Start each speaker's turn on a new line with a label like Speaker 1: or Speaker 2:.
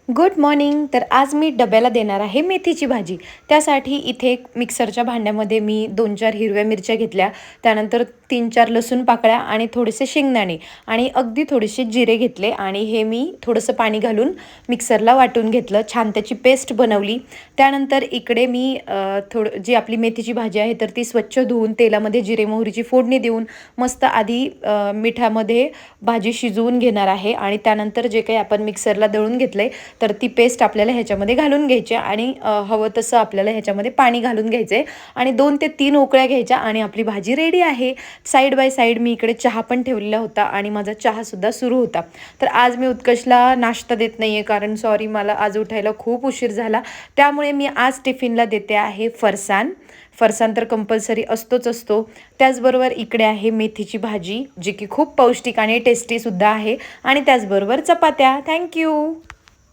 Speaker 1: Good morning. तर आज मी डब्याला देणार आहे मेथीची भाजी. त्यासाठी इथे एक मिक्सरच्या भांड्यामध्ये मी 2-4 हिरव्या मिरच्या घेतल्या, त्यानंतर 3-4 लसूण पाकळ्या आणि थोडेसे शेंगदाणे आणि अगदी थोडेसे जिरे घेतले आणि हे मी थोडंसं पाणी घालून मिक्सरला वाटून घेतलं. छान त्याची पेस्ट बनवली. त्यानंतर इकडे मी जी आपली मेथीची भाजी आहे तर ती स्वच्छ धुवून तेलामध्ये जिरे मोहरीची फोडणी देऊन मस्त आधी मिठामध्ये भाजी शिजवून घेणार आहे आणि त्यानंतर जे काही आपण मिक्सरला दळून घेतलंय तर ती पेस्ट आपल्याला ह्याच्यामध्ये घालून घ्यायची आणि हवं तसं आपल्याला ह्याच्यामध्ये पाणी घालून घ्यायचं आहे आणि 2 ते 3 उकळ्या घ्यायच्या आणि आपली भाजी रेडी आहे. साईड बाय साईड मी इकडे चहा पण ठेवलेला होता आणि माझा चहासुद्धा सुरू होता. तर आज मी उत्कर्षला नाश्ता देत नाही आहे, कारण सॉरी मला आज उठायला खूप उशीर झाला. त्यामुळे मी आज टिफिनला देते आहे फरसाण. फरसाण तर कंपल्सरी असतो. त्याचबरोबर इकडे आहे मेथीची भाजी, जी की खूप पौष्टिक आणि टेस्टीसुद्धा आहे आणि त्याचबरोबर चपात्या. थँक्यू.